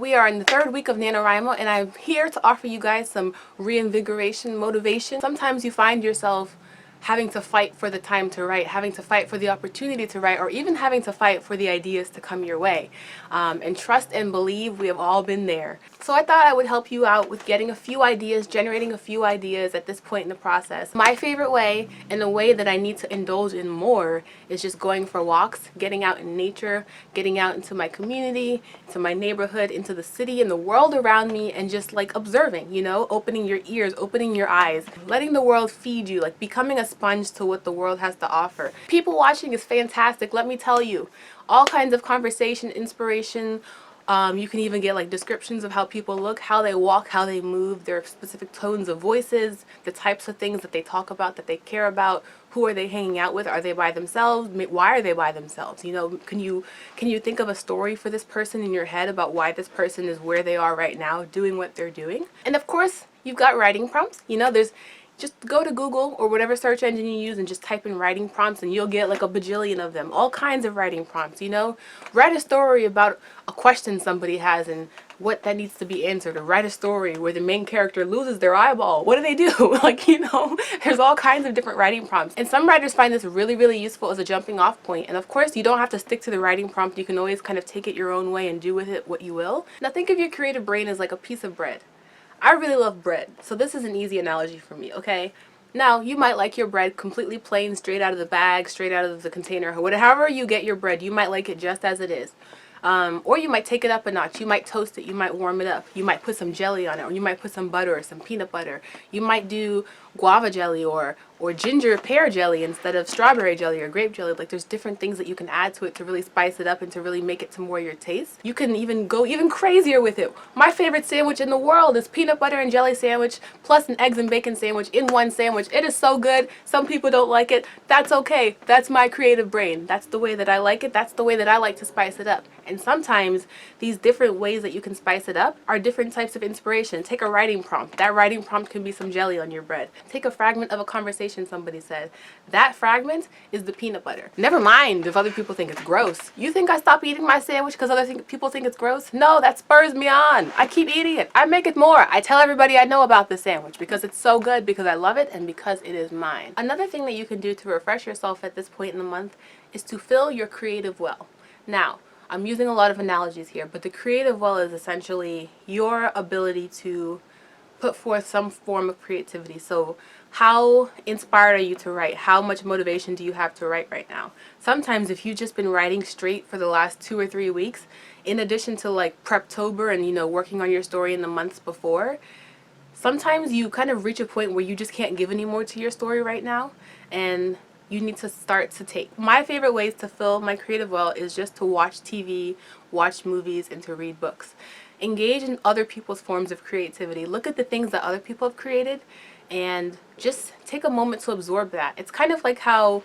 We are in the third week of NaNoWriMo, and I'm here to offer you guys some reinvigoration motivation. Sometimes you find yourself having to fight for the time to write, having to fight for the opportunity to write, or even having to fight for the ideas to come your way. And trust and believe, we have all been there. So I thought I would help you out with getting a few ideas, generating a few ideas at this point in the process. My favorite way, and the way that I need to indulge in more, is just going for walks, getting out in nature, getting out into my community, into my neighborhood, into the city and the world around me, and just like observing, you know, opening your ears, opening your eyes, letting the world feed you, like becoming a sponge to what the world has to offer. People watching is fantastic, let me tell you. All kinds of conversation, inspiration. You can even get like descriptions of how people look, how they walk, how they move, their specific tones of voices, the types of things that they talk about, that they care about. Who are they hanging out with? Are they by themselves? Why are they by themselves? You know, can you think of a story for this person in your head about why this person is where they are right now, doing what they're doing? And of course, you've got writing prompts. You know, just go to Google or whatever search engine you use and just type in writing prompts, and you'll get like a bajillion of them. All kinds of writing prompts, you know. Write a story about a question somebody has and what that needs to be answered, or write a story where the main character loses their eyeball. What do they do? Like, you know, there's all kinds of different writing prompts. And some writers find this really, really useful as a jumping off point. And of course, you don't have to stick to the writing prompt. You can always kind of take it your own way and do with it what you will. Now think of your creative brain as like a piece of bread. I really love bread, so this is an easy analogy for me, okay? Now, you might like your bread completely plain, straight out of the bag, straight out of the container, however you get your bread, you might like it just as it is. Or you might take it up a notch. You might toast it. You might warm it up. You might put some jelly on it, or you might put some butter or some peanut butter. You might do guava jelly or ginger pear jelly instead of strawberry jelly or grape jelly. Like, there's different things that you can add to it to really spice it up and to really make it to more your taste. You can even go even crazier with it. My favorite sandwich in the world is peanut butter and jelly sandwich plus an eggs and bacon sandwich in one sandwich. It is so good. Some people don't like it. That's okay. That's my creative brain. That's the way that I like it. That's the way that I like to spice it up. And sometimes these different ways that you can spice it up are different types of inspiration. Take a writing prompt. That writing prompt can be some jelly on your bread. Take a fragment of a conversation somebody said. That fragment is the peanut butter. Never mind if other people think it's gross. You think I stop eating my sandwich because people think it's gross? No, that spurs me on. I keep eating it. I make it more. I tell everybody I know about the sandwich because it's so good, because I love it, and because it is mine. Another thing that you can do to refresh yourself at this point in the month is to fill your creative well. Now, I'm using a lot of analogies here, but the creative well is essentially your ability to put forth some form of creativity. So how inspired are you to write? How much motivation do you have to write right now? Sometimes if you've just been writing straight for the last 2 or 3 weeks, in addition to like Preptober and, you know, working on your story in the months before, sometimes you kind of reach a point where you just can't give any more to your story right now, and you need to start to take. My favorite ways to fill my creative well is just to watch TV, watch movies, and to read books. Engage in other people's forms of creativity. Look at the things that other people have created and just take a moment to absorb that. It's kind of like how,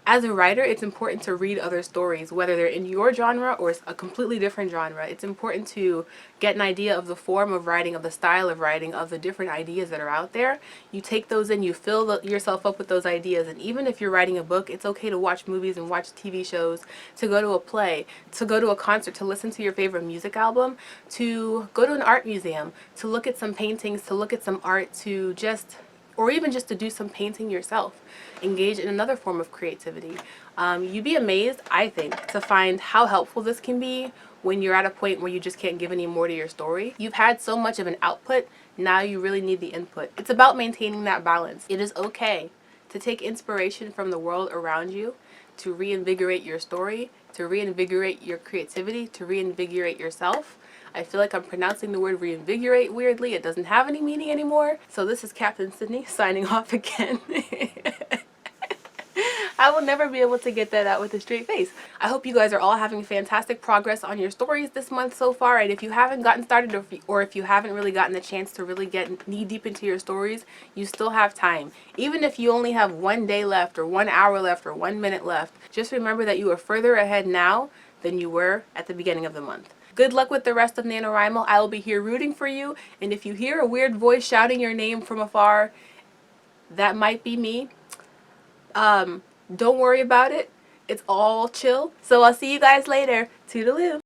as a writer, it's important to read other stories, whether they're in your genre or a completely different genre. It's important to get an idea of the form of writing, of the style of writing, of the different ideas that are out there. You take those in, you fill yourself up with those ideas, and even if you're writing a book, it's okay to watch movies and watch TV shows, to go to a play, to go to a concert, to listen to your favorite music album, to go to an art museum, to look at some paintings, to look at some art, or even just to do some painting yourself. Engage in another form of creativity. You'd be amazed, I think, to find how helpful this can be when you're at a point where you just can't give any more to your story. You've had so much of an output, now you really need the input. It's about maintaining that balance. It is okay to take inspiration from the world around you, to reinvigorate your story, to reinvigorate your creativity, to reinvigorate yourself. I feel like I'm pronouncing the word reinvigorate weirdly. It doesn't have any meaning anymore. So this is Captain Sydney signing off again. I will never be able to get that out with a straight face. I hope you guys are all having fantastic progress on your stories this month so far. And if you haven't gotten started, or if you haven't really gotten the chance to really get knee deep into your stories, you still have time. Even if you only have 1 day left, or 1 hour left, or 1 minute left, just remember that you are further ahead now than you were at the beginning of the month. Good luck with the rest of NaNoWriMo. I will be here rooting for you. And if you hear a weird voice shouting your name from afar, that might be me. Don't worry about it. It's all chill. So I'll see you guys later. Toodaloo.